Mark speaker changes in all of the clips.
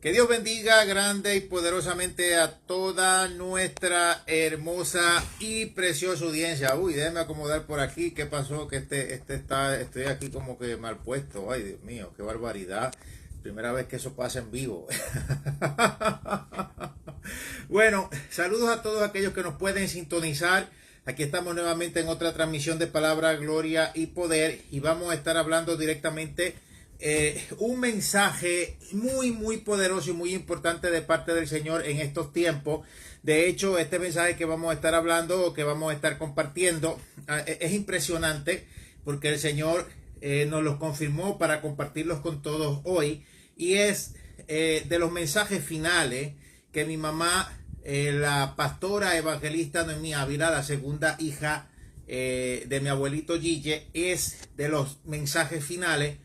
Speaker 1: Que Dios bendiga grande y poderosamente a toda nuestra hermosa y preciosa audiencia. Uy, déjeme acomodar por aquí. ¿Qué pasó? Que estoy aquí como que mal puesto. Ay, Dios mío, qué barbaridad. Primera vez que eso pasa en vivo. Bueno, saludos a todos aquellos que nos pueden sintonizar. Aquí estamos nuevamente en otra transmisión de Palabra, Gloria y Poder. Y vamos a estar hablando directamente un mensaje muy poderoso y muy importante de parte del Señor en estos tiempos. De hecho, este mensaje que vamos a estar hablando o que vamos a estar compartiendo es impresionante porque el Señor nos los confirmó para compartirlos con todos hoy, y es de los mensajes finales que mi mamá, la pastora evangelista Noemí Ávila, la segunda hija de mi abuelito Gille, es de los mensajes finales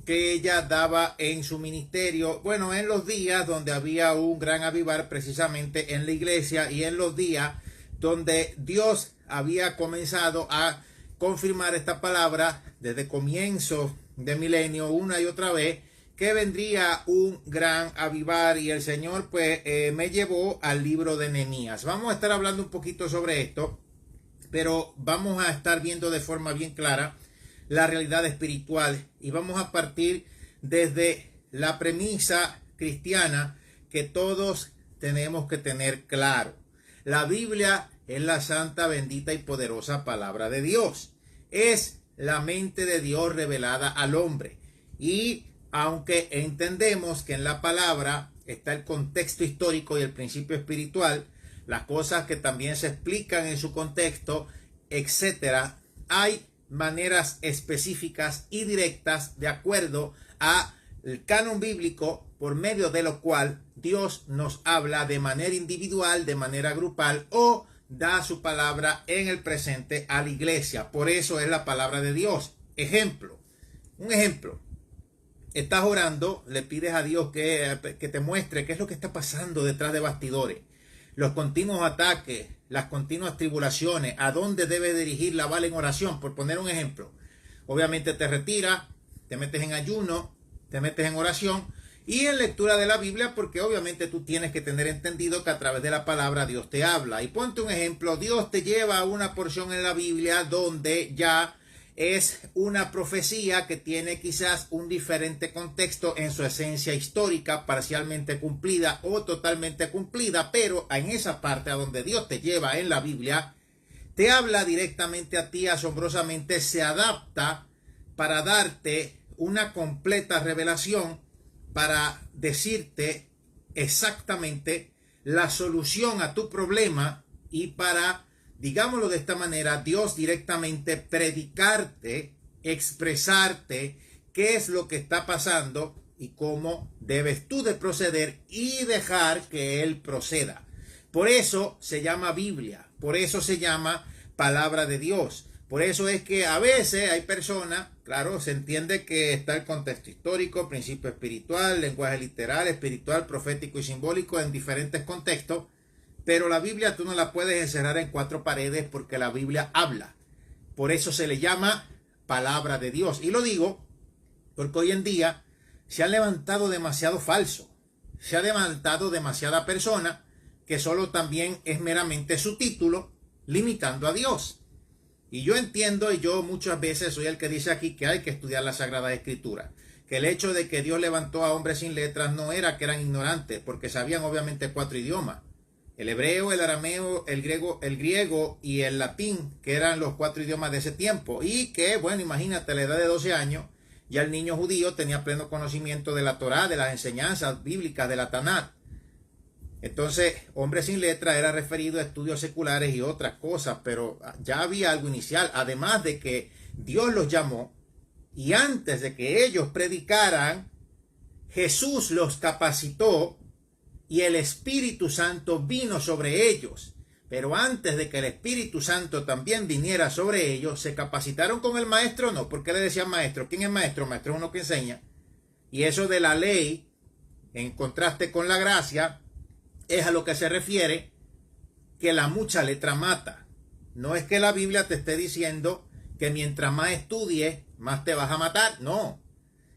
Speaker 1: que ella daba en su ministerio, bueno, en los días donde había un gran avivar precisamente en la iglesia, y en los días donde Dios había comenzado a confirmar esta palabra desde comienzo de milenio una y otra vez, que vendría un gran avivar. Y el Señor pues me llevó al libro de Nehemías. Vamos a estar hablando un poquito sobre esto, pero vamos a estar viendo de forma bien clara la realidad espiritual, y vamos a partir desde la premisa cristiana que todos tenemos que tener claro. La Biblia es la santa, bendita y poderosa palabra de Dios. Es la mente de Dios revelada al hombre. Y aunque entendemos que en la palabra está el contexto histórico y el principio espiritual, las cosas que también se explican en su contexto, etcétera, hay maneras específicas y directas de acuerdo al canon bíblico, por medio de lo cual Dios nos habla de manera individual, de manera grupal, o da su palabra en el presente a la iglesia. Por eso es la palabra de Dios. Un ejemplo. Estás orando, le pides a Dios que te muestre qué es lo que está pasando detrás de bastidores, los continuos ataques, las continuas tribulaciones, a dónde debe dirigir la bala en oración, por poner un ejemplo. Obviamente te retiras, te metes en ayuno, te metes en oración y en lectura de la Biblia, porque obviamente tú tienes que tener entendido que a través de la palabra Dios te habla. Y ponte un ejemplo, Dios te lleva a una porción en la Biblia donde ya es una profecía que tiene quizás un diferente contexto en su esencia histórica, parcialmente cumplida o totalmente cumplida, pero en esa parte a donde Dios te lleva en la Biblia, te habla directamente a ti, asombrosamente se adapta para darte una completa revelación, para decirte exactamente la solución a tu problema, y para, digámoslo de esta manera, Dios directamente predicarte, expresarte qué es lo que está pasando y cómo debes tú de proceder y dejar que Él proceda. Por eso se llama Biblia, por eso se llama palabra de Dios. Por eso es que a veces hay personas, claro, se entiende que está el contexto histórico, principio espiritual, lenguaje literal, espiritual, profético y simbólico en diferentes contextos. Pero la Biblia tú no la puedes encerrar en cuatro paredes, porque la Biblia habla. Por eso se le llama palabra de Dios. Y lo digo porque hoy en día se han levantado demasiado falso. Se ha levantado demasiada persona que solo también es meramente su título, limitando a Dios. Y yo entiendo, y yo muchas veces soy el que dice aquí que hay que estudiar la Sagrada Escritura. Que el hecho de que Dios levantó a hombres sin letras no era que eran ignorantes, porque sabían obviamente cuatro idiomas. El hebreo, el arameo, el griego y el latín, que eran los cuatro idiomas de ese tiempo. Y que, bueno, imagínate, a la edad de 12 años, ya el niño judío tenía pleno conocimiento de la Torá, de las enseñanzas bíblicas, de la Tanat. Entonces, hombre sin letra era referido a estudios seculares y otras cosas, pero ya había algo inicial. Además de que Dios los llamó, y antes de que ellos predicaran, Jesús los capacitó, y el Espíritu Santo vino sobre ellos. Pero antes de que el Espíritu Santo también viniera sobre ellos, ¿se capacitaron con el maestro? No. ¿Por qué le decían maestro? ¿Quién es maestro? Maestro es uno que enseña. Y eso de la ley, en contraste con la gracia, es a lo que se refiere que la mucha letra mata. No es que la Biblia te esté diciendo que mientras más estudies, más te vas a matar. No.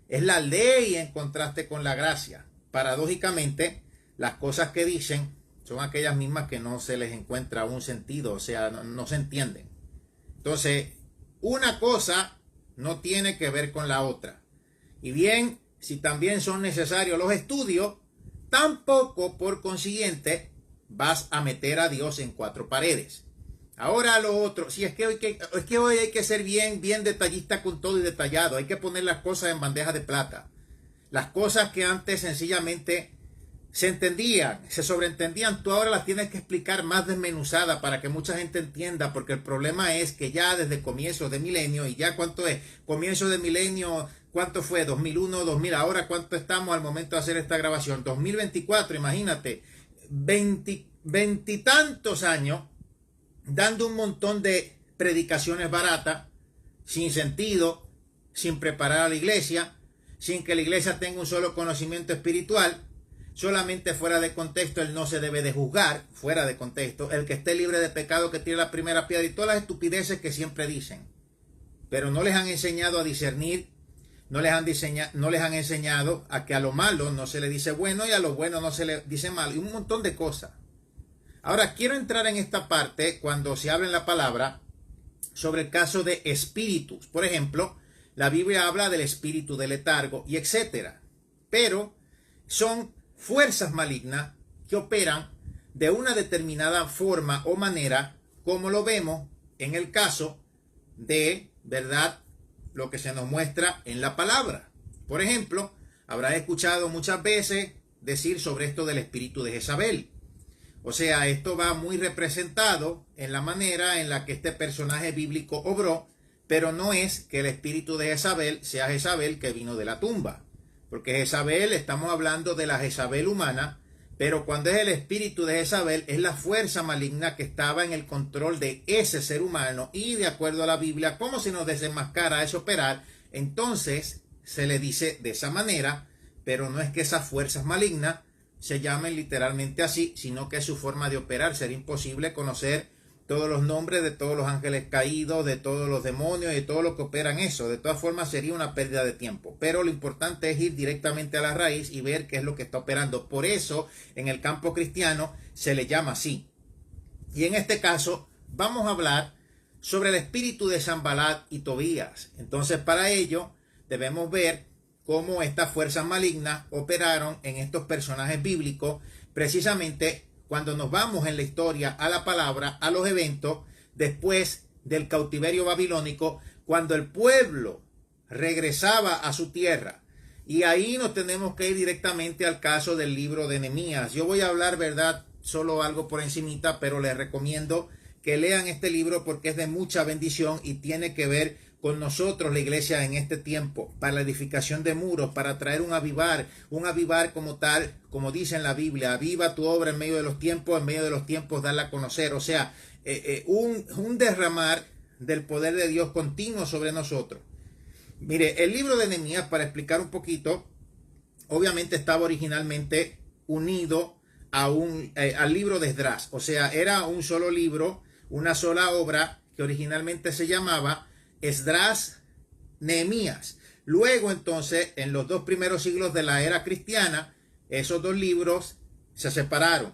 Speaker 1: Es la ley en contraste con la gracia. paradójicamente, las cosas que dicen son aquellas mismas que no se les encuentra un sentido, o sea, no se entienden. Entonces, una cosa no tiene que ver con la otra. Y bien, si también son necesarios los estudios, tampoco por consiguiente vas a meter a Dios en cuatro paredes. Ahora lo otro, si es que hoy hay que ser bien detallista con todo y detallado, hay que poner las cosas en bandeja de plata. Las cosas que antes sencillamente se entendían, se sobreentendían, tú ahora las tienes que explicar más desmenuzadas para que mucha gente entienda, porque el problema es que ya desde comienzos de milenio, y ya cuánto es, comienzo de milenio, ¿cuánto fue? 2001, 2000, ahora cuánto estamos al momento de hacer esta grabación, 2024, imagínate, veintitantos años, dando un montón de predicaciones baratas, sin sentido, sin preparar a la iglesia, sin que la iglesia tenga un solo conocimiento espiritual, solamente fuera de contexto. Él no se debe de juzgar, fuera de contexto. El que esté libre de pecado que tire la primera piedra, y todas las estupideces que siempre dicen. Pero no les han enseñado a discernir, no les han enseñado a que a lo malo no se le dice bueno y a lo bueno no se le dice malo, y un montón de cosas. Ahora quiero entrar en esta parte cuando se habla en la palabra sobre el caso de espíritus. Por ejemplo, la Biblia habla del espíritu de letargo y etcétera. Pero son fuerzas malignas que operan de una determinada forma o manera, como lo vemos en el caso de, ¿verdad?, lo que se nos muestra en la palabra. Por ejemplo, habrás escuchado muchas veces decir sobre esto del espíritu de Jezabel. O sea, esto va muy representado en la manera en la que este personaje bíblico obró, pero no es que el espíritu de Jezabel sea Jezabel que vino de la tumba. Porque Jezabel, estamos hablando de la Jezabel humana, pero cuando es el espíritu de Jezabel, es la fuerza maligna que estaba en el control de ese ser humano, y de acuerdo a la Biblia, como se nos desenmascara ese operar, entonces se le dice de esa manera, pero no es que esas fuerzas malignas se llamen literalmente así, sino que es su forma de operar. Sería imposible conocer todos los nombres de todos los ángeles caídos, de todos los demonios y de todo lo que operan eso. De todas formas sería una pérdida de tiempo, pero lo importante es ir directamente a la raíz y ver qué es lo que está operando. Por eso en el campo cristiano se le llama así. Y en este caso vamos a hablar sobre el espíritu de Sanbalat y Tobías. Entonces, para ello debemos ver cómo estas fuerzas malignas operaron en estos personajes bíblicos, precisamente cuando nos vamos en la historia a la palabra, a los eventos después del cautiverio babilónico, cuando el pueblo regresaba a su tierra. Y ahí nos tenemos que ir directamente al caso del libro de Nehemías. Yo voy a hablar, verdad, solo algo por encimita, pero les recomiendo que lean este libro porque es de mucha bendición y tiene que ver con nosotros, la iglesia, en este tiempo, para la edificación de muros, para traer un avivar como tal, como dice en la Biblia: aviva tu obra en medio de los tiempos darla a conocer. O sea, un derramar del poder de Dios continuo sobre nosotros. Mire, el libro de Nehemías, para explicar un poquito, obviamente estaba originalmente unido al libro de Esdras. O sea, era un solo libro, una sola obra que originalmente se llamaba Esdras Nehemías. Luego, entonces, en los 2 primeros siglos de la era cristiana, esos 2 libros se separaron.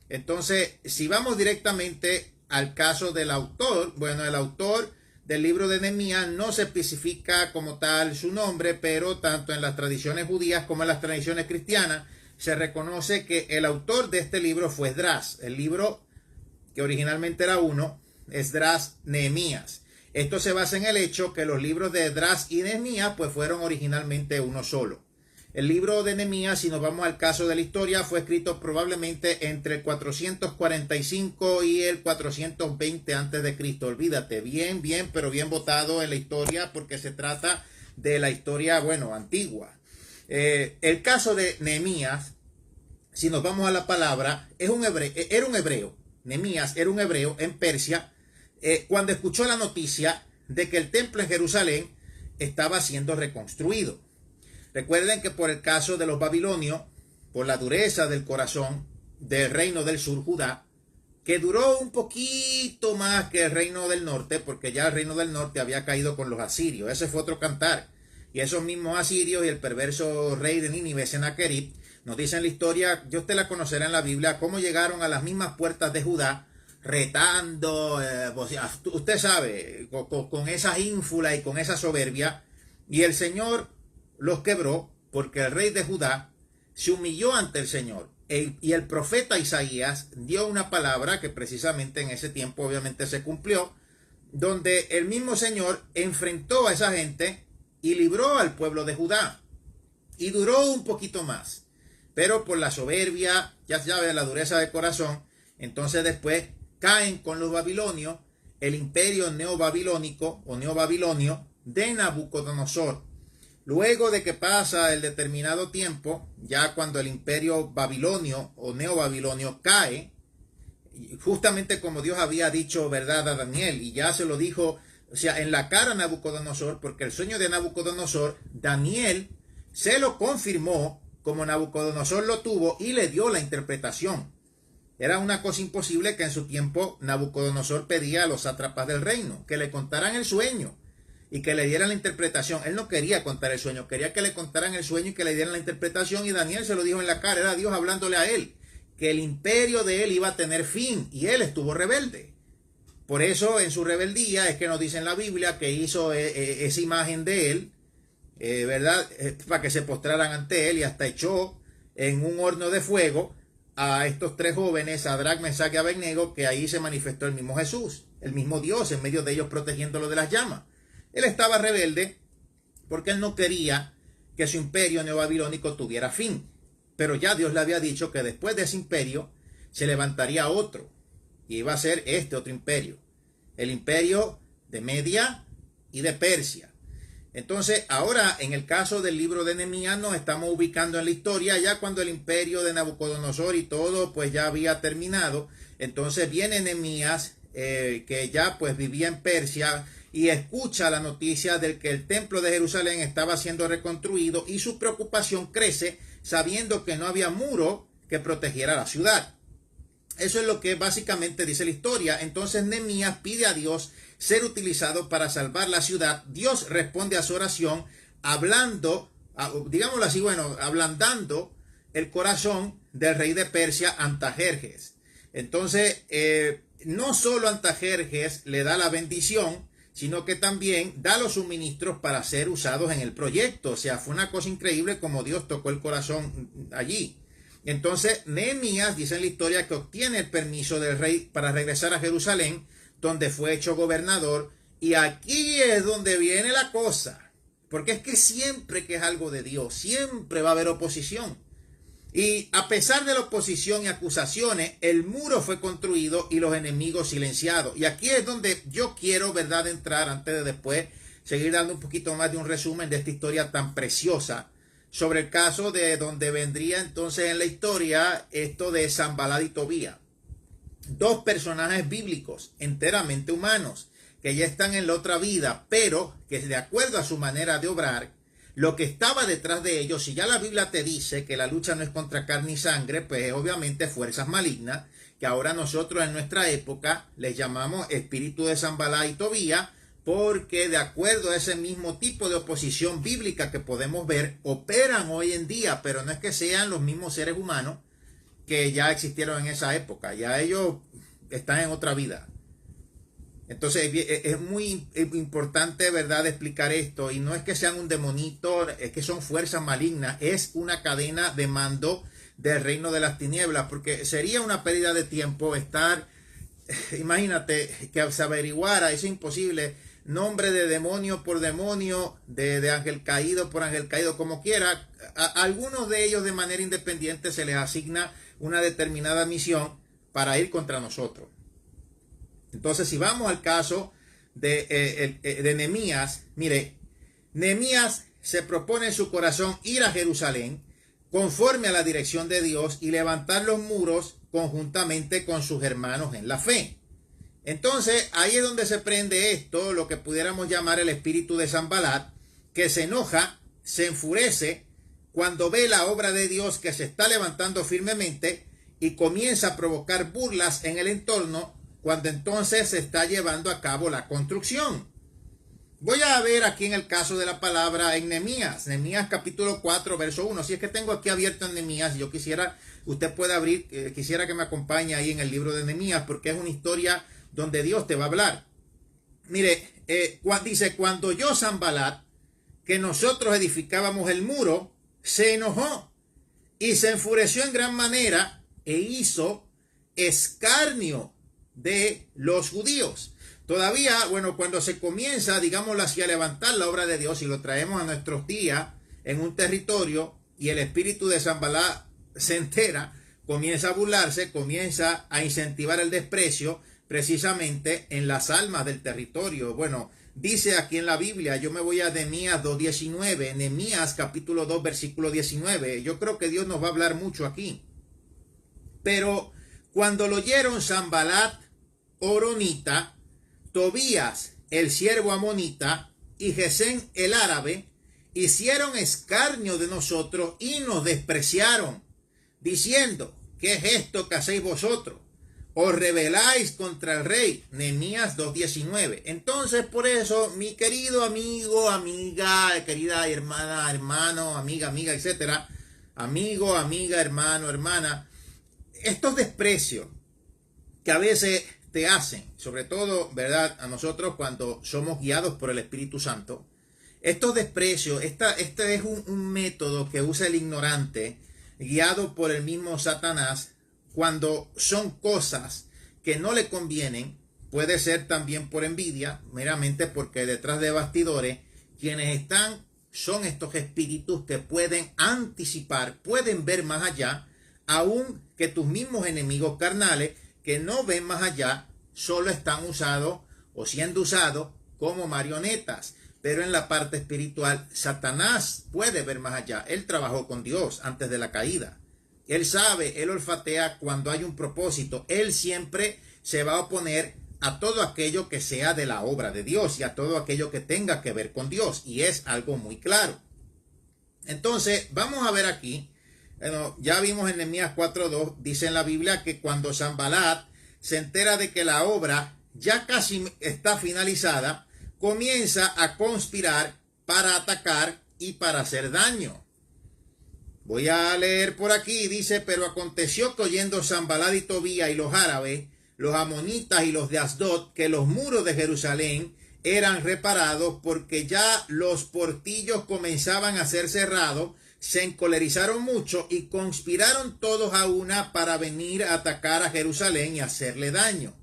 Speaker 1: Entonces, si vamos directamente al caso del autor, bueno, el autor del libro de Nehemías no se especifica como tal su nombre, pero tanto en las tradiciones judías como en las tradiciones cristianas se reconoce que el autor de este libro fue Esdras. El libro, que originalmente era uno, Esdras Nehemías. Esto se basa en el hecho que los libros de Esdras y Nehemías pues fueron originalmente uno solo. El libro de Nehemías, si nos vamos al caso de la historia, fue escrito probablemente entre el 445 y el 420 antes de Cristo. Olvídate, pero bien votado en la historia, porque se trata de la historia, bueno, antigua. El caso de Nehemías, si nos vamos a la palabra, era un hebreo. Nehemías era un hebreo en Persia, cuando escuchó la noticia de que el templo en Jerusalén estaba siendo reconstruido. Recuerden que por el caso de los babilonios, por la dureza del corazón del reino del sur, Judá, que duró un poquito más que el reino del norte, porque ya el reino del norte había caído con los asirios. Ese fue otro cantar. Y esos mismos asirios y el perverso rey de Nínive, Sennacherib, Nos dice en la historia, yo usted la conocerá en la Biblia, cómo llegaron a las mismas puertas de Judá, retando, usted sabe, con esa ínfula y con esa soberbia, y el Señor los quebró porque el rey de Judá se humilló ante el Señor. Y el profeta Isaías dio una palabra que precisamente en ese tiempo obviamente se cumplió, donde el mismo Señor enfrentó a esa gente y libró al pueblo de Judá. Y duró un poquito más, pero por la soberbia, ya sabe, la dureza de corazón, entonces después caen con los babilonios, el imperio neobabilónico o neobabilonio de Nabucodonosor. Luego de que pasa el determinado tiempo, ya cuando el imperio babilonio o neobabilonio cae, justamente como Dios había dicho, ¿verdad?, a Daniel, y ya se lo dijo, o sea, en la cara a Nabucodonosor, porque el sueño de Nabucodonosor, Daniel se lo confirmó como Nabucodonosor lo tuvo y le dio la interpretación. Era una cosa imposible que en su tiempo Nabucodonosor pedía a los sátrapas del reino que le contaran el sueño y que le dieran la interpretación. Él no quería contar el sueño, quería que le contaran el sueño y que le dieran la interpretación, y Daniel se lo dijo en la cara, era Dios hablándole a él, que el imperio de él iba a tener fin, y él estuvo rebelde. Por eso en su rebeldía es que nos dice en la Biblia que hizo esa imagen de él, ¿verdad? Para que se postraran ante él, y hasta echó en un horno de fuego a estos tres jóvenes, Sadrach, Mesach y Abednego, que ahí se manifestó el mismo Jesús, el mismo Dios en medio de ellos protegiéndolo de las llamas. Él estaba rebelde porque él no quería que su imperio neobabilónico tuviera fin. Pero ya Dios le había dicho que después de ese imperio se levantaría otro. Y iba a ser este otro imperio. El imperio de Media y de Persia. Entonces, ahora en el caso del libro de Nehemías nos estamos ubicando en la historia ya cuando el imperio de Nabucodonosor y todo pues ya había terminado. Entonces viene Nehemías, que ya pues vivía en Persia, y escucha la noticia de que el templo de Jerusalén estaba siendo reconstruido, y su preocupación crece sabiendo que no había muro que protegiera la ciudad. Eso es lo que básicamente dice la historia. Entonces Nehemías pide a Dios ser utilizado para salvar la ciudad. Dios responde a su oración hablando, digámoslo así, bueno, ablandando el corazón del rey de Persia, Antajerjes. Entonces, no solo Antajerjes le da la bendición, sino que también da los suministros para ser usados en el proyecto. O sea, fue una cosa increíble como Dios tocó el corazón allí. Entonces, Nehemías dice en la historia que obtiene el permiso del rey para regresar a Jerusalén, donde fue hecho gobernador. Y aquí es donde viene la cosa, porque es que siempre que es algo de Dios, siempre va a haber oposición. Y a pesar de la oposición y acusaciones, el muro fue construido y los enemigos silenciados. Y aquí es donde yo quiero, ¿verdad?, entrar antes de después seguir dando un poquito más de un resumen de esta historia tan preciosa, sobre el caso de donde vendría entonces en la historia esto de Sanbalat y Tobía. Dos personajes bíblicos enteramente humanos que ya están en la otra vida, pero que de acuerdo a su manera de obrar, lo que estaba detrás de ellos, si ya la Biblia te dice que la lucha no es contra carne y sangre, pues obviamente fuerzas malignas, que ahora nosotros en nuestra época les llamamos espíritu de Sanbalat y Tobía, porque de acuerdo a ese mismo tipo de oposición bíblica que podemos ver, operan hoy en día, pero no es que sean los mismos seres humanos que ya existieron en esa época, ya ellos están en otra vida. Entonces es muy importante, ¿verdad?, explicar esto, y no es que sean un demonito, es que son fuerzas malignas, es una cadena de mando del reino de las tinieblas, porque sería una pérdida de tiempo estar, imagínate, que se averiguara, es imposible, nombre de demonio por demonio, de ángel caído por ángel caído, como quiera. A algunos de ellos de manera independiente se les asigna una determinada misión para ir contra nosotros. Entonces, si vamos al caso de Nehemías, mire, Nehemías se propone en su corazón ir a Jerusalén conforme a la dirección de Dios y levantar los muros conjuntamente con sus hermanos en la fe. Entonces, ahí es donde se prende esto, lo que pudiéramos llamar el espíritu de Sanbalat, que se enoja, se enfurece cuando ve la obra de Dios que se está levantando firmemente y comienza a provocar burlas en el entorno, cuando entonces se está llevando a cabo la construcción. Voy a ver aquí en el caso de la palabra en Nehemías capítulo 4, verso 1. Si es que tengo aquí abierto en Nehemías, yo quisiera, usted puede abrir, quisiera que me acompañe ahí en el libro de Nehemías, porque es una historia donde Dios te va a hablar. Mire, dice, cuando oyó Sanballat que nosotros edificábamos el muro, se enojó y se enfureció en gran manera e hizo escarnio de los judíos. Todavía, bueno, cuando se comienza, digámoslo así, a levantar la obra de Dios y lo traemos a nuestros días en un territorio y el espíritu de Sanballat se entera, comienza a burlarse, comienza a incentivar el desprecio precisamente en las almas del territorio. Bueno, dice aquí en la Biblia, yo me voy a Nehemías 2:19, Nehemías capítulo 2 versículo 19. Yo creo que Dios nos va a hablar mucho aquí. Pero cuando lo oyeron Sanballat horonita, Tobías el siervo amonita y Gesem el árabe, hicieron escarnio de nosotros y nos despreciaron, diciendo, ¿qué es esto que hacéis vosotros? Os rebeláis contra el rey. Nehemías 2:19. Entonces, por eso, mi querido amigo, amiga, querida hermana, hermano, amiga, etcétera, amigo, amiga, hermano, hermana, estos desprecios que a veces te hacen, sobre todo, ¿verdad?, a nosotros cuando somos guiados por el Espíritu Santo, estos desprecios, este es un método que usa el ignorante, guiado por el mismo Satanás, cuando son cosas que no le convienen. Puede ser también por envidia, meramente porque detrás de bastidores, quienes están son estos espíritus que pueden anticipar, pueden ver más allá, aun que tus mismos enemigos carnales, que no ven más allá, solo están usados o siendo usados como marionetas. Pero en la parte espiritual, Satanás puede ver más allá. Él trabajó con Dios antes de la caída. Él sabe, él olfatea cuando hay un propósito. Él siempre se va a oponer a todo aquello que sea de la obra de Dios y a todo aquello que tenga que ver con Dios. Y es algo muy claro. Entonces, vamos a ver aquí. Bueno, ya vimos en Nehemías 4:2, dice en la Biblia que cuando Sanballat se entera de que la obra ya casi está finalizada, comienza a conspirar para atacar y para hacer daño. Voy a leer por aquí, dice, pero aconteció que oyendo Sanballat y Tobías y los árabes, los amonitas y los de Asdod, que los muros de Jerusalén eran reparados porque ya los portillos comenzaban a ser cerrados, se encolerizaron mucho y conspiraron todos a una para venir a atacar a Jerusalén y hacerle daño.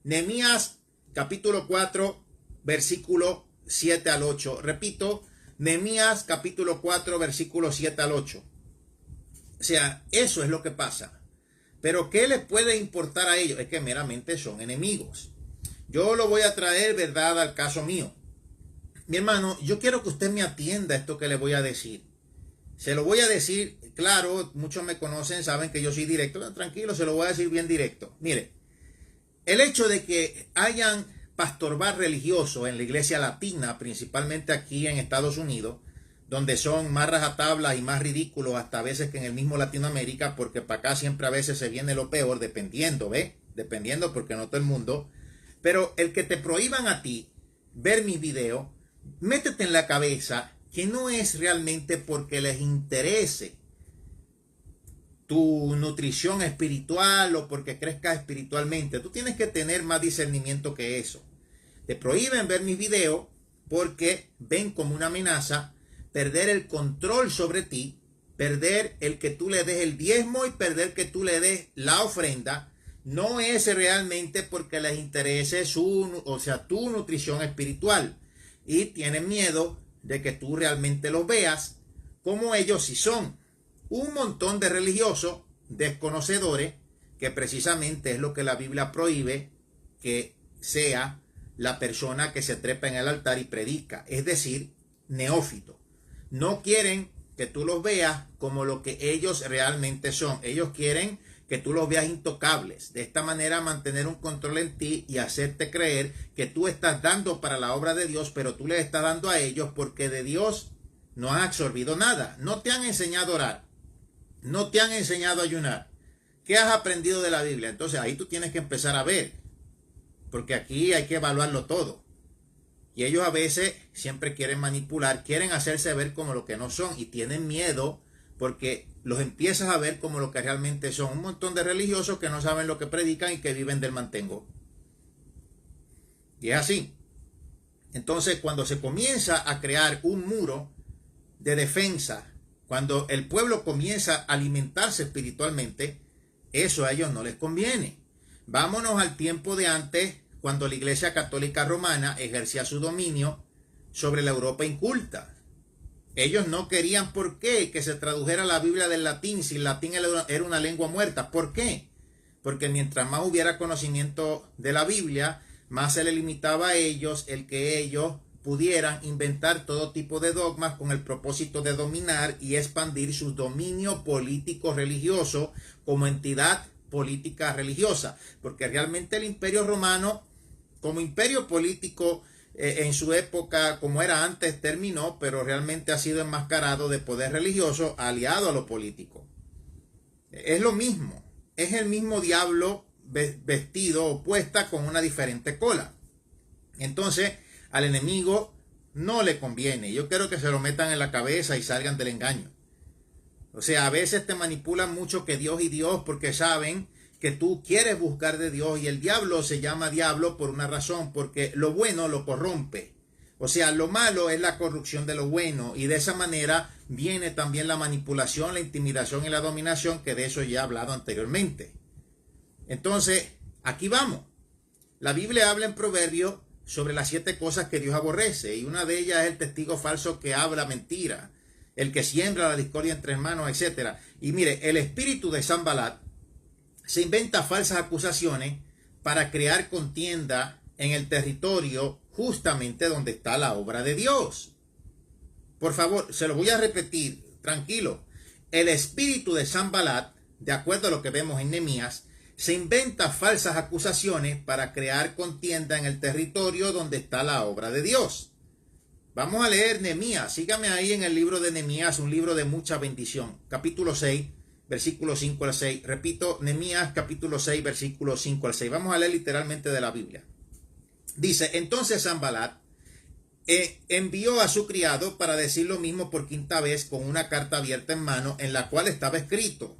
Speaker 1: Nehemías capítulo 4 versículo 7 al 8. Repito, Nehemías capítulo 4 versículo 7 al 8. O sea, eso es lo que pasa. Pero ¿qué les puede importar a ellos? Es que meramente son enemigos. Yo lo voy a traer, ¿verdad?, al caso mío. Mi hermano, yo quiero que usted me atienda a esto que le voy a decir. Se lo voy a decir, claro, muchos me conocen, saben que yo soy directo, tranquilo, se lo voy a decir bien directo. Mire, el hecho de que hayan pastorbar religioso en la iglesia latina, principalmente aquí en Estados Unidos, donde son más rajatablas y más ridículos hasta a veces que en el mismo Latinoamérica, porque para acá siempre a veces se viene lo peor, dependiendo, ¿ve? Dependiendo, porque no todo el mundo. Pero el que te prohíban a ti ver mis videos, métete en la cabeza que no es realmente porque les interese tu nutrición espiritual o porque crezcas espiritualmente. Tú tienes que tener más discernimiento que eso. Te prohíben ver mis videos porque ven como una amenaza perder el control sobre ti, perder el que tú le des el diezmo y perder que tú le des la ofrenda. No es realmente porque les interese tu nutrición espiritual, y tienen miedo de que tú realmente los veas como ellos sí son. Un montón de religiosos desconocedores, que precisamente es lo que la Biblia prohíbe que sea la persona que se trepa en el altar y predica, es decir, neófito. No quieren que tú los veas como lo que ellos realmente son. Ellos quieren que tú los veas intocables. De esta manera mantener un control en ti y hacerte creer que tú estás dando para la obra de Dios, pero tú les estás dando a ellos porque de Dios no has absorbido nada. No te han enseñado a orar. No te han enseñado a ayunar. ¿Qué has aprendido de la Biblia? Entonces ahí tú tienes que empezar a ver, porque aquí hay que evaluarlo todo. Y ellos a veces siempre quieren manipular, quieren hacerse ver como lo que no son y tienen miedo porque los empiezas a ver como lo que realmente son. Un montón de religiosos que no saben lo que predican y que viven del mantengo. Y es así. Entonces, cuando se comienza a crear un muro de defensa, cuando el pueblo comienza a alimentarse espiritualmente, eso a ellos no les conviene. Vámonos al tiempo de antes, cuando la Iglesia Católica Romana ejercía su dominio sobre la Europa inculta. Ellos no querían, ¿por qué?, que se tradujera la Biblia del latín, si el latín era una lengua muerta. ¿Por qué? Porque mientras más hubiera conocimiento de la Biblia, más se le limitaba a ellos el que ellos pudieran inventar todo tipo de dogmas con el propósito de dominar y expandir su dominio político religioso como entidad política religiosa. Porque realmente el Imperio Romano, como imperio político, en su época, como era antes, terminó, pero realmente ha sido enmascarado de poder religioso aliado a lo político. Es lo mismo, es el mismo diablo vestido o puesta con una diferente cola. Entonces, al enemigo no le conviene. Yo quiero que se lo metan en la cabeza y salgan del engaño. O sea, a veces te manipulan mucho que Dios y Dios porque saben que tú quieres buscar de Dios, y el diablo se llama diablo por una razón, porque lo bueno lo corrompe. O sea, lo malo es la corrupción de lo bueno, y de esa manera viene también la manipulación, la intimidación y la dominación, que de eso ya he hablado anteriormente. Entonces, aquí vamos. La Biblia habla en Proverbios sobre las 7 cosas que Dios aborrece, y una de ellas es el testigo falso que habla mentira, el que siembra la discordia entre hermanos, etc. Y mire, el espíritu de Sanbalat se inventa falsas acusaciones para crear contienda en el territorio justamente donde está la obra de Dios. Por favor, se lo voy a repetir, tranquilo. El espíritu de Sanbalat, de acuerdo a lo que vemos en Nehemías, se inventa falsas acusaciones para crear contienda en el territorio donde está la obra de Dios. Vamos a leer Nehemías. Sígame ahí en el libro de Nehemías, un libro de mucha bendición. Capítulo 6. Versículo 5 al 6. Repito, Nehemías capítulo 6, versículo 5 al 6. Vamos a leer literalmente de la Biblia. Dice, entonces Sanbalat envió a su criado para decir lo mismo por 5ª vez con una carta abierta en mano en la cual estaba escrito: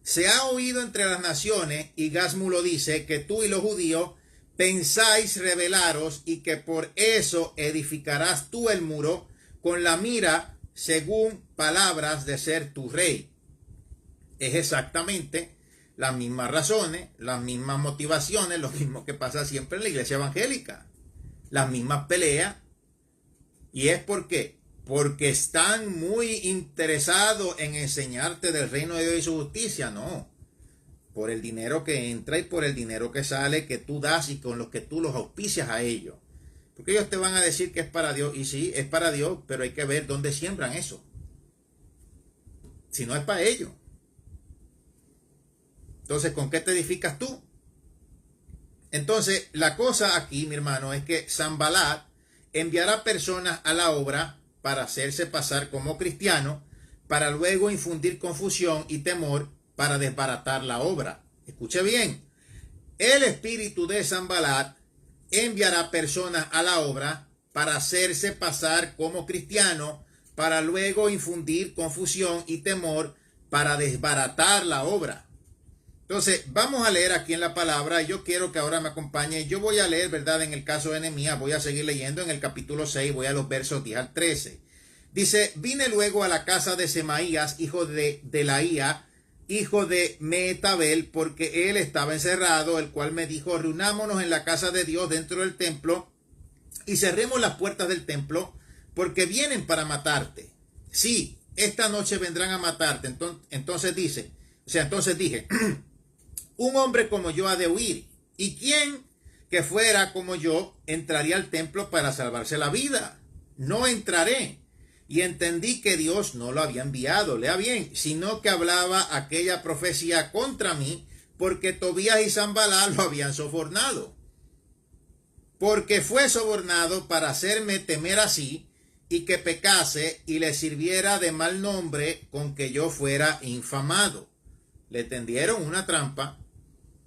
Speaker 1: se ha oído entre las naciones, y Gásmulo dice, que tú y los judíos pensáis rebelaros y que por eso edificarás tú el muro con la mira según palabras de ser tu rey. Es exactamente las mismas razones, las mismas motivaciones, lo mismo que pasa siempre en la iglesia evangélica. Las mismas peleas. ¿Y es por qué? Porque están muy interesados en enseñarte del reino de Dios y su justicia. No. Por el dinero que entra y por el dinero que sale, que tú das y con los que tú los auspicias a ellos. Porque ellos te van a decir que es para Dios. Y sí, es para Dios, pero hay que ver dónde siembran eso. Si no es para ellos. Entonces, ¿con qué te edificas tú? Entonces, la cosa aquí, mi hermano, es que Sanbalat enviará personas a la obra para hacerse pasar como cristianos, para luego infundir confusión y temor para desbaratar la obra. Escuche bien, el espíritu de Sanbalat enviará personas a la obra para hacerse pasar como cristianos, para luego infundir confusión y temor para desbaratar la obra. Entonces, vamos a leer aquí en la palabra. Yo quiero que ahora me acompañe. Yo voy a leer, ¿verdad? En el caso de Nehemías, voy a seguir leyendo en el capítulo 6, voy a los versos 10 al 13. Dice, vine luego a la casa de Semaías, hijo de Delaía, hijo de Mehetabel, porque él estaba encerrado, el cual me dijo, reunámonos en la casa de Dios dentro del templo y cerremos las puertas del templo, porque vienen para matarte. Sí, esta noche vendrán a matarte. Entonces dije, un hombre como yo ha de huir, y quién que fuera como yo entraría al templo para salvarse la vida. No entraré. Y entendí que Dios no lo había enviado, lea bien, sino que hablaba aquella profecía contra mí, porque Tobías y Sanbalat lo habían sobornado. Porque fue sobornado para hacerme temer así, y que pecase y le sirviera de mal nombre con que yo fuera infamado. Le tendieron una trampa,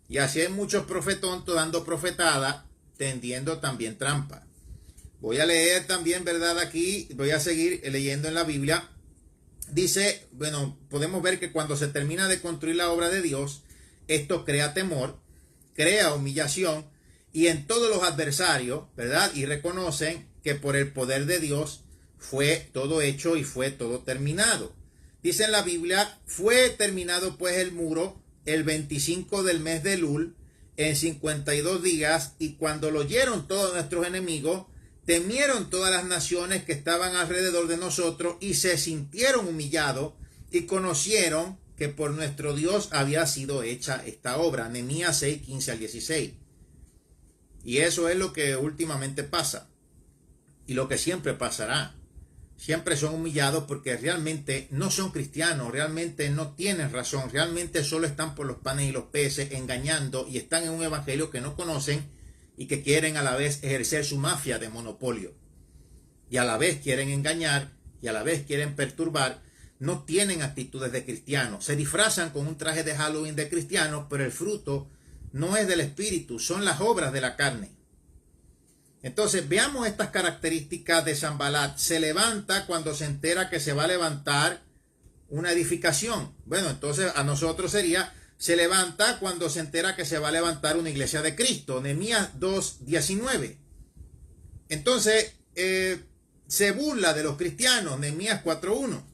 Speaker 1: y así hay muchos profetontos dando profetada, tendiendo también trampa. Voy a leer también, ¿verdad? Aquí voy a seguir leyendo en la Biblia. Dice, bueno, podemos ver que cuando se termina de construir la obra de Dios, esto crea temor, crea humillación, y en todos los adversarios, ¿verdad? Y reconocen que por el poder de Dios fue todo hecho y fue todo terminado. Dice en la Biblia, fue terminado pues el muro el 25 del mes de Elul en 52 días, y cuando lo oyeron todos nuestros enemigos, temieron todas las naciones que estaban alrededor de nosotros y se sintieron humillados y conocieron que por nuestro Dios había sido hecha esta obra. Nehemías 6, 15 al 16. Y eso es lo que últimamente pasa y lo que siempre pasará. Siempre son humillados porque realmente no son cristianos, realmente no tienen razón, realmente solo están por los panes y los peces engañando y están en un evangelio que no conocen y que quieren a la vez ejercer su mafia de monopolio. Y a la vez quieren engañar y a la vez quieren perturbar. No tienen actitudes de cristianos. Se disfrazan con un traje de Halloween de cristianos, pero el fruto no es del espíritu, son las obras de la carne. Entonces veamos estas características de Sanbalat. Se levanta cuando se entera que se va a levantar una edificación. Bueno, entonces a nosotros sería, se levanta cuando se entera que se va a levantar una iglesia de Cristo. Nehemías 2:19. Entonces se burla de los cristianos. Nehemías 4:1.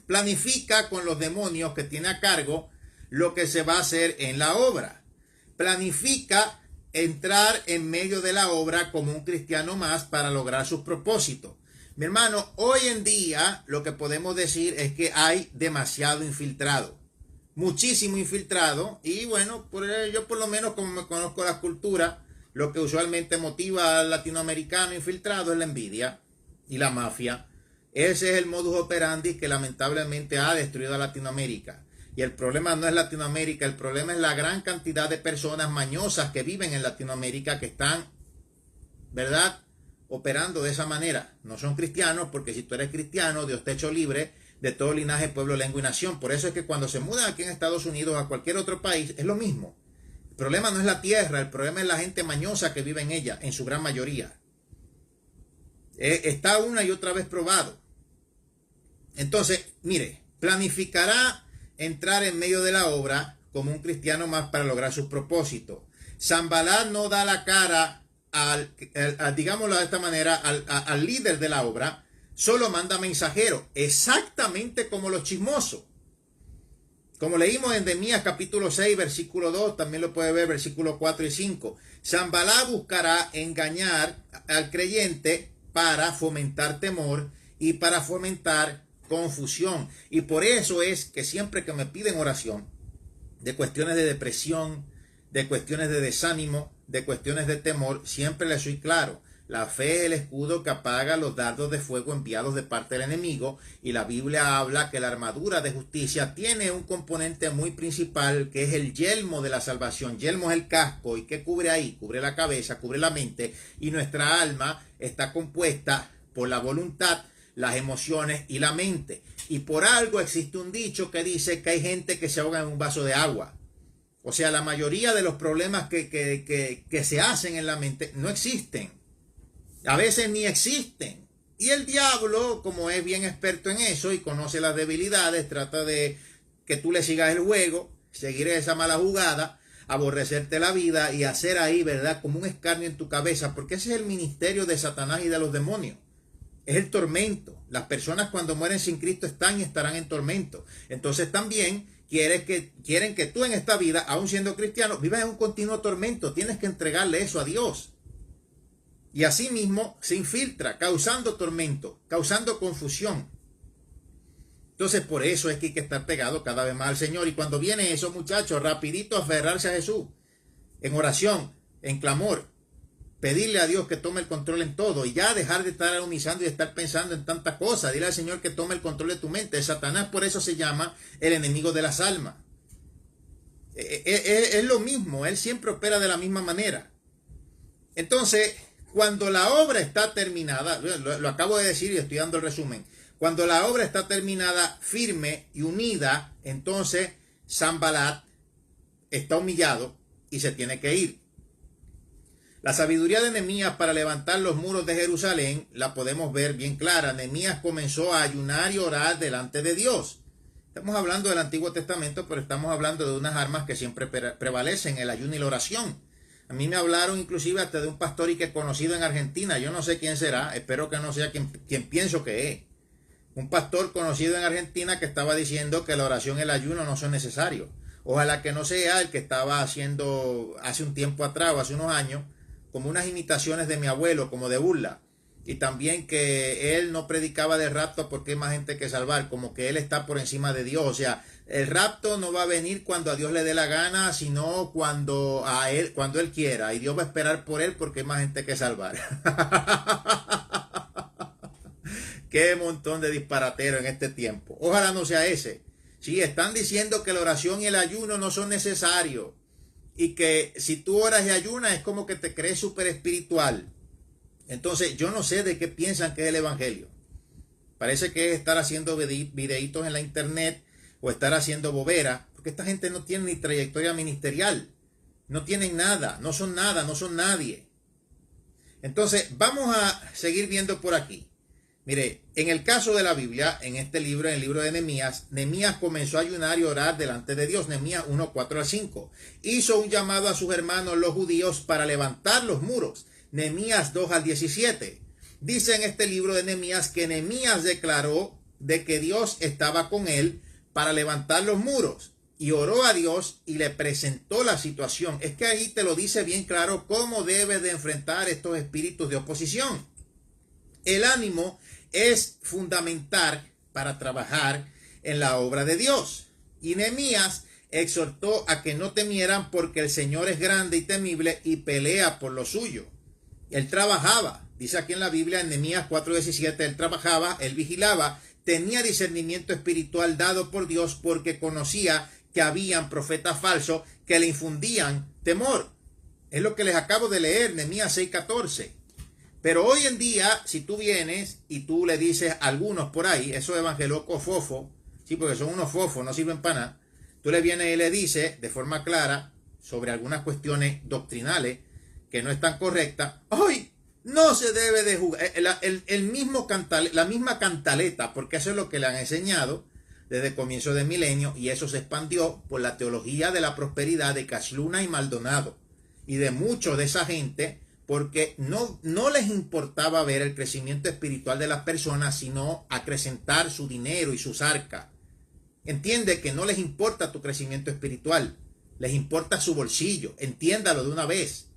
Speaker 1: Planifica con los demonios que tiene a cargo lo que se va a hacer en la obra. Planifica entrar en medio de la obra como un cristiano más para lograr sus propósitos. Mi hermano, hoy en día lo que podemos decir es que hay demasiado infiltrado. Muchísimo infiltrado. Y bueno, yo por lo menos como me conozco la cultura, lo que usualmente motiva al latinoamericano infiltrado es la envidia y la mafia. Ese es el modus operandi que lamentablemente ha destruido a Latinoamérica. Y el problema no es Latinoamérica, el problema es la gran cantidad de personas mañosas que viven en Latinoamérica que están, ¿verdad?, operando de esa manera. No son cristianos, porque si tú eres cristiano, Dios te ha hecho libre de todo linaje, pueblo, lengua y nación. Por eso es que cuando se mudan aquí en Estados Unidos a cualquier otro país, es lo mismo. El problema no es la tierra, el problema es la gente mañosa que vive en ella, en su gran mayoría. Está una y otra vez probado. Entonces, mire, planificará entrar en medio de la obra como un cristiano más para lograr sus propósitos. Sanbalat no da la cara digámoslo de esta manera, al líder de la obra, solo manda mensajeros, exactamente como los chismosos. Como leímos en Nehemías capítulo 6, versículo 2, también lo puede ver versículo 4 y 5. Sanbalat buscará engañar al creyente para fomentar temor y para fomentar confusión. Y por eso es que siempre que me piden oración de cuestiones de depresión, de cuestiones de desánimo, de cuestiones de temor, siempre les soy claro. La fe es el escudo que apaga los dardos de fuego enviados de parte del enemigo, y la Biblia habla que la armadura de justicia tiene un componente muy principal que es el yelmo de la salvación. Yelmo es el casco, y ¿qué cubre ahí? Cubre la cabeza, cubre la mente, y nuestra alma está compuesta por la voluntad, las emociones y la mente. Y por algo existe un dicho que dice que hay gente que se ahoga en un vaso de agua. O sea, la mayoría de los problemas que se hacen en la mente no existen. A veces ni existen. Y el diablo, como es bien experto en eso y conoce las debilidades, trata de que tú le sigas el juego, seguir esa mala jugada, aborrecerte la vida y hacer ahí, ¿verdad?, como un escarnio en tu cabeza, porque ese es el ministerio de Satanás y de los demonios. Es el tormento. Las personas cuando mueren sin Cristo están y estarán en tormento. Entonces también quieren que tú en esta vida, aún siendo cristiano, vivas en un continuo tormento. Tienes que entregarle eso a Dios. Y así mismo se infiltra, causando tormento, causando confusión. Entonces por eso es que hay que estar pegado cada vez más al Señor. Y cuando viene eso, muchachos, rapidito aferrarse a Jesús. En oración, en clamor. Pedirle a Dios que tome el control en todo y ya dejar de estar agonizando y de estar pensando en tantas cosas. Dile al Señor que tome el control de tu mente. Satanás por eso se llama el enemigo de las almas. Es lo mismo, él siempre opera de la misma manera. Entonces, cuando la obra está terminada, lo acabo de decir y estoy dando el resumen. Cuando la obra está terminada, firme y unida, entonces Sanbalat está humillado y se tiene que ir. La sabiduría de Nehemías para levantar los muros de Jerusalén la podemos ver bien clara. Nehemías comenzó a ayunar y orar delante de Dios. Estamos hablando del Antiguo Testamento, pero estamos hablando de unas armas que siempre prevalecen, el ayuno y la oración. A mí me hablaron inclusive hasta de un pastor y que conocido en Argentina. Yo no sé quién será, espero que no sea quien pienso que es. Un pastor conocido en Argentina que estaba diciendo que la oración y el ayuno no son necesarios. Ojalá que no sea el que estaba haciendo hace un tiempo atrás o hace unos años como unas imitaciones de mi abuelo, como de burla. Y también que él no predicaba del rapto porque hay más gente que salvar, como que él está por encima de Dios. O sea, el rapto no va a venir cuando a Dios le dé la gana, sino cuando él quiera. Y Dios va a esperar por él porque hay más gente que salvar. Qué montón de disparateros en este tiempo. Ojalá no sea ese. Sí, están diciendo que la oración y el ayuno no son necesarios. Y que si tú oras y ayunas es como que te crees súper espiritual. Entonces yo no sé de qué piensan que es el evangelio. Parece que es estar haciendo videitos en la internet o estar haciendo bobera, porque esta gente no tiene ni trayectoria ministerial. No tienen nada, no son nadie. Entonces vamos a seguir viendo por aquí. Mire, en el caso de la Biblia, en este libro, en el libro de Nehemías, Nehemías comenzó a ayunar y orar delante de Dios. Nehemías 1, 4 al 5. Hizo un llamado a sus hermanos los judíos para levantar los muros. Nehemías 2 al 17. Dice en este libro de Nehemías que Nehemías declaró de que Dios estaba con él para levantar los muros. Y oró a Dios y le presentó la situación. Es que ahí te lo dice bien claro cómo debe de enfrentar estos espíritus de oposición. El ánimo es fundamental para trabajar en la obra de Dios. Y Nehemías exhortó a que no temieran porque el Señor es grande y temible y pelea por lo suyo. Él trabajaba, dice aquí en la Biblia en Nehemías 4:17, él trabajaba, él vigilaba, tenía discernimiento espiritual dado por Dios porque conocía que habían profetas falsos que le infundían temor. Es lo que les acabo de leer, Nehemías 6:14. Pero hoy en día, si tú vienes y tú le dices a algunos por ahí, esos evangelocos fofos, sí, porque son unos fofos, no sirven para nada, tú le vienes y le dices de forma clara sobre algunas cuestiones doctrinales que no están correctas, ¡ay! No se debe de jugar. La misma cantaleta, porque eso es lo que le han enseñado desde el comienzo del milenio, y eso se expandió por la teología de la prosperidad de Casluna y Maldonado, y de muchos de esa gente, porque no les importaba ver el crecimiento espiritual de las personas, sino acrecentar su dinero y sus arcas. Entiende que no les importa tu crecimiento espiritual, les importa su bolsillo, entiéndalo de una vez.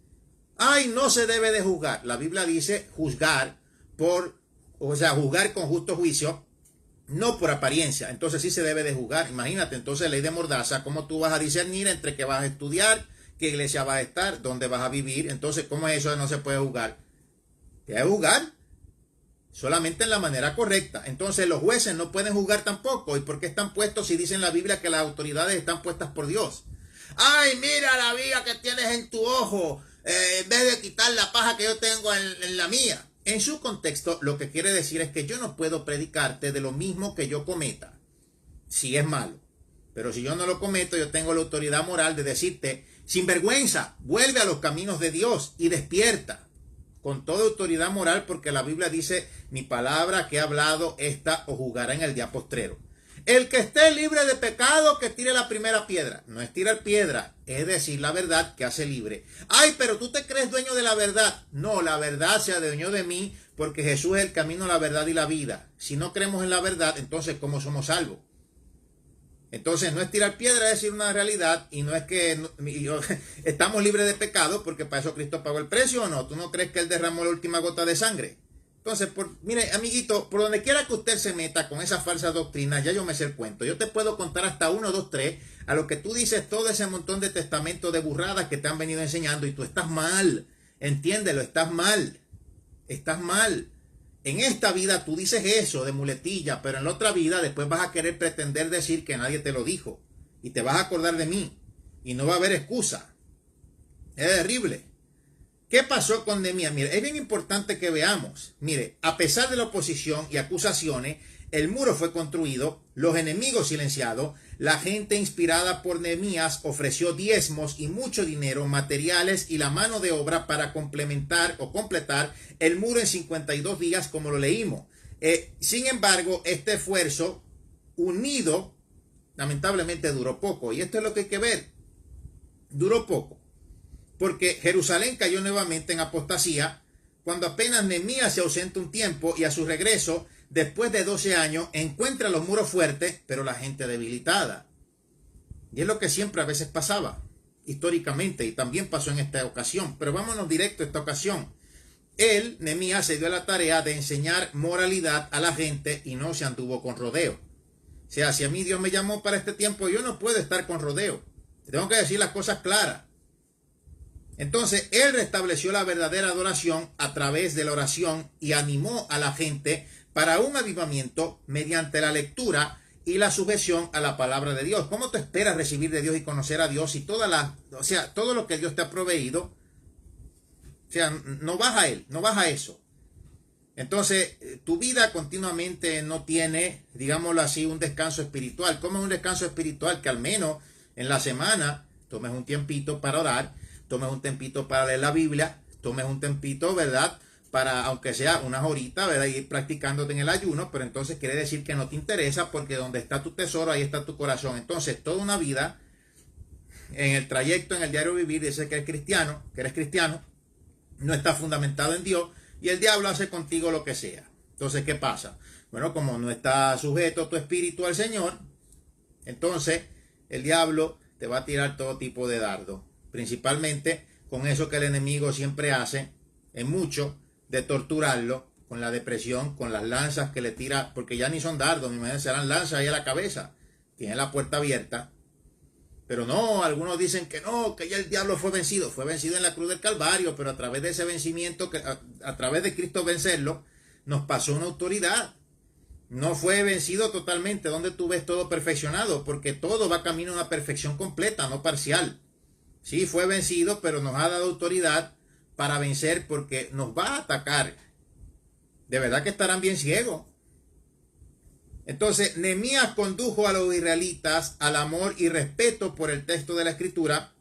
Speaker 1: Ay, no se debe de juzgar. La Biblia dice juzgar juzgar con justo juicio, no por apariencia. Entonces sí se debe de juzgar. Imagínate, entonces ley de mordaza, ¿cómo tú vas a discernir entre qué vas a estudiar, qué iglesia vas a estar, dónde vas a vivir? Entonces, ¿cómo es eso de no se puede juzgar? ¿Qué es juzgar? Solamente en la manera correcta. Entonces los jueces no pueden juzgar tampoco. ¿Y por qué están puestos si dice en la Biblia que las autoridades están puestas por Dios? Ay, mira la viga que tienes en tu ojo, en vez de quitar la paja que yo tengo en la mía. En su contexto, lo que quiere decir es que yo no puedo predicarte de lo mismo que yo cometa, si es malo. Pero si yo no lo cometo, yo tengo la autoridad moral de decirte, sin vergüenza, vuelve a los caminos de Dios y despierta. Con toda autoridad moral, porque la Biblia dice, mi palabra que he hablado, esta os juzgará en el día postrero. El que esté libre de pecado, que tire la primera piedra. No es tirar piedra, es decir la verdad que hace libre. Ay, pero tú te crees dueño de la verdad. No, la verdad se adueñó de mí porque Jesús es el camino, la verdad y la vida. Si no creemos en la verdad, entonces ¿cómo somos salvos? Entonces no es tirar piedra, es decir una realidad, y no es que estamos libres de pecado porque para eso Cristo pagó el precio, ¿o no? ¿Tú no crees que Él derramó la última gota de sangre? Entonces, mire, amiguito, por donde quiera que usted se meta con esas falsas doctrinas, ya yo me sé el cuento. Yo te puedo contar hasta 1, 2, 3, a lo que tú dices todo ese montón de testamentos de burradas que te han venido enseñando, y tú estás mal. Entiéndelo, estás mal. Estás mal. En esta vida tú dices eso de muletilla, pero en la otra vida después vas a querer pretender decir que nadie te lo dijo. Y te vas a acordar de mí. Y no va a haber excusa. Es terrible. ¿Qué pasó con Nehemías? Mire, es bien importante que veamos. Mire, a pesar de la oposición y acusaciones, el muro fue construido, los enemigos silenciados, la gente inspirada por Nehemías ofreció diezmos y mucho dinero, materiales y la mano de obra para complementar o completar el muro en 52 días, como lo leímos. Sin embargo, este esfuerzo unido lamentablemente duró poco, y esto es lo que hay que ver. Duró poco, porque Jerusalén cayó nuevamente en apostasía cuando apenas Nehemías se ausenta un tiempo, y a su regreso, después de 12 años, encuentra los muros fuertes, pero la gente debilitada. Y es lo que siempre a veces pasaba, históricamente, y también pasó en esta ocasión. Pero vámonos directo a esta ocasión. Él, Nehemías, se dio a la tarea de enseñar moralidad a la gente y no se anduvo con rodeo. O sea, si a mí Dios me llamó para este tiempo, yo no puedo estar con rodeo. Tengo que decir las cosas claras. Entonces, él restableció la verdadera adoración a través de la oración y animó a la gente para un avivamiento mediante la lectura y la sujeción a la palabra de Dios. ¿Cómo tú esperas recibir de Dios y conocer a Dios y todo lo que Dios te ha proveído? O sea, no vas a él, no vas a eso. Entonces, tu vida continuamente no tiene, digámoslo así, un descanso espiritual. ¿Cómo es un descanso espiritual? Que al menos en la semana tomes un tiempito para orar, tomes un tiempito para leer la Biblia, tomes un tiempito, ¿verdad?, para, aunque sea unas horitas, ¿verdad?, ir practicándote en el ayuno, pero entonces quiere decir que no te interesa, porque donde está tu tesoro, ahí está tu corazón. Entonces, toda una vida, en el trayecto, en el diario vivir, dice que eres cristiano, no está fundamentado en Dios, y el diablo hace contigo lo que sea. Entonces, ¿qué pasa? Bueno, como no está sujeto tu espíritu al Señor, entonces el diablo te va a tirar todo tipo de dardos, principalmente con eso que el enemigo siempre hace, en mucho, de torturarlo, con la depresión, con las lanzas que le tira, porque ya ni son dardos, me imagino serán lanzas ahí a la cabeza, tiene la puerta abierta. Pero no, algunos dicen que no, que ya el diablo fue vencido en la cruz del Calvario, pero a través de ese vencimiento, a través de Cristo vencerlo, nos pasó una autoridad. No fue vencido totalmente, donde tú ves todo perfeccionado, porque todo va camino a una perfección completa, no parcial. Sí, fue vencido, pero nos ha dado autoridad para vencer, porque nos va a atacar. De verdad que estarán bien ciegos. Entonces, Nehemías condujo a los israelitas al amor y respeto por el texto de la Escritura,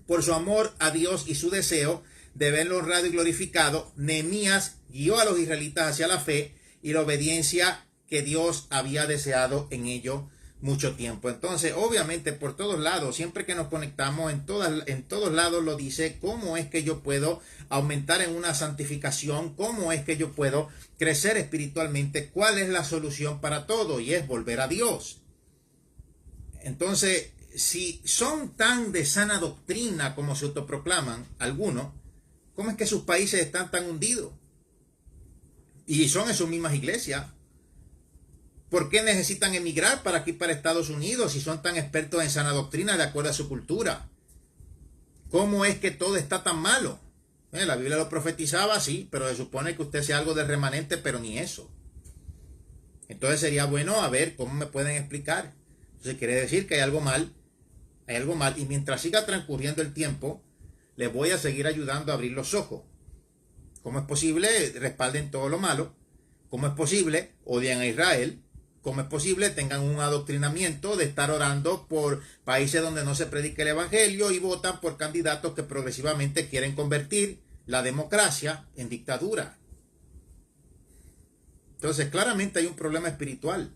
Speaker 1: por su amor a Dios y su deseo de verlo honrado y glorificado. Nehemías guió a los israelitas hacia la fe y la obediencia que Dios había deseado en ellos mucho tiempo. Entonces, obviamente, por todos lados, siempre que nos conectamos, en todos lados lo dice, cómo es que yo puedo aumentar en una santificación, cómo es que yo puedo crecer espiritualmente, cuál es la solución para todo, y es volver a Dios. Entonces, si son tan de sana doctrina como se autoproclaman algunos, ¿cómo es que sus países están tan hundidos? Y son en sus mismas iglesias. ¿Por qué necesitan emigrar para aquí, para Estados Unidos, si son tan expertos en sana doctrina de acuerdo a su cultura? ¿Cómo es que todo está tan malo? La Biblia lo profetizaba, sí, pero se supone que usted sea algo del remanente, pero ni eso. Entonces sería bueno a ver cómo me pueden explicar. Entonces quiere decir que hay algo mal, y mientras siga transcurriendo el tiempo, les voy a seguir ayudando a abrir los ojos. ¿Cómo es posible respalden todo lo malo? ¿Cómo es posible odien a Israel? ¿Cómo es posible tengan un adoctrinamiento de estar orando por países donde no se predica el evangelio y votan por candidatos que progresivamente quieren convertir la democracia en dictadura? Entonces, claramente hay un problema espiritual.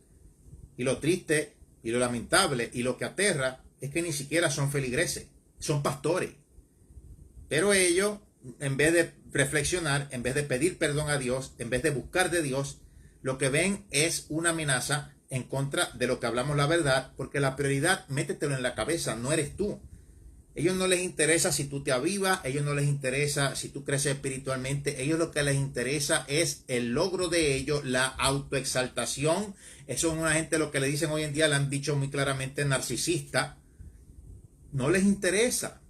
Speaker 1: Y lo triste y lo lamentable y lo que aterra es que ni siquiera son feligreses, son pastores. Pero ellos, en vez de reflexionar, en vez de pedir perdón a Dios, en vez de buscar de Dios, lo que ven es una amenaza en contra de lo que hablamos la verdad, porque la prioridad, métetelo en la cabeza, no eres tú. Ellos no les interesa si tú te avivas, ellos no les interesa si tú creces espiritualmente, ellos lo que les interesa es el logro de ellos, la autoexaltación. Eso es una gente, lo que le dicen hoy en día, le han dicho muy claramente, narcisista. No les interesa.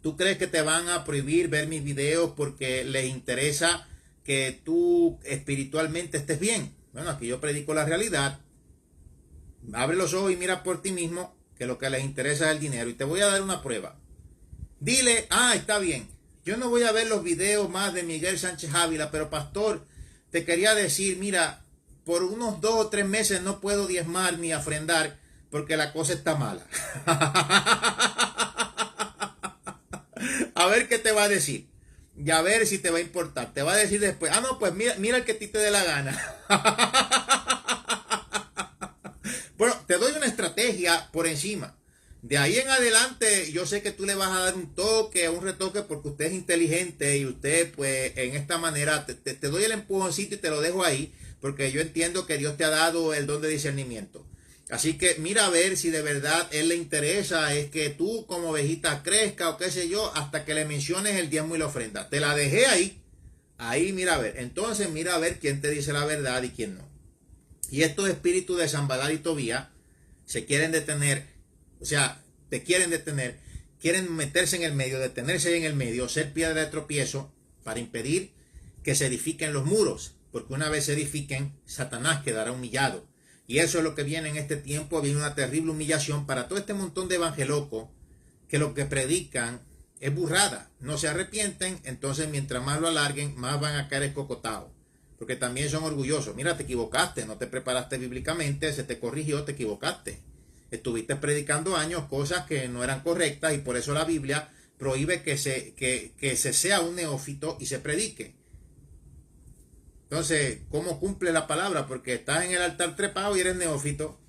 Speaker 1: ¿Tú crees que te van a prohibir ver mis videos porque les interesa que tú espiritualmente estés bien? Bueno, aquí yo predico la realidad. Abre los ojos y mira por ti mismo, que lo que les interesa es el dinero. Y te voy a dar una prueba. Dile, está bien, yo no voy a ver los videos más de Miguel Sánchez Ávila, pero pastor, te quería decir, mira, por unos 2 o 3 meses no puedo diezmar ni ofrendar porque la cosa está mala. A ver qué te va a decir. Y a ver si te va a importar. Te va a decir después, ah, no, pues mira el que a ti te dé la gana. Bueno, te doy una estrategia por encima. De ahí en adelante, yo sé que tú le vas a dar un toque, un retoque, porque usted es inteligente y usted, pues, en esta manera, te doy el empujoncito y te lo dejo ahí, porque yo entiendo que Dios te ha dado el don de discernimiento. Así que mira a ver si de verdad él le interesa, es que tú como ovejita crezca o qué sé yo, hasta que le menciones el diezmo y la ofrenda. Te la dejé ahí. Ahí mira a ver. Entonces mira a ver quién te dice la verdad y quién no. Y estos espíritus de Sanballat y Tobías se quieren detener, o sea, te quieren detener, quieren meterse en el medio, detenerse en el medio, ser piedra de tropiezo para impedir que se edifiquen los muros, porque una vez se edifiquen, Satanás quedará humillado. Y eso es lo que viene en este tiempo, viene una terrible humillación para todo este montón de evangelocos que lo que predican es burrada, no se arrepienten, entonces mientras más lo alarguen, más van a caer escocotados. Porque también son orgullosos. Mira, te equivocaste, no te preparaste bíblicamente, se te corrigió, te equivocaste. Estuviste predicando años cosas que no eran correctas y por eso la Biblia prohíbe que se sea un neófito y se predique. Entonces, ¿cómo cumple la palabra? Porque estás en el altar trepado y eres neófito.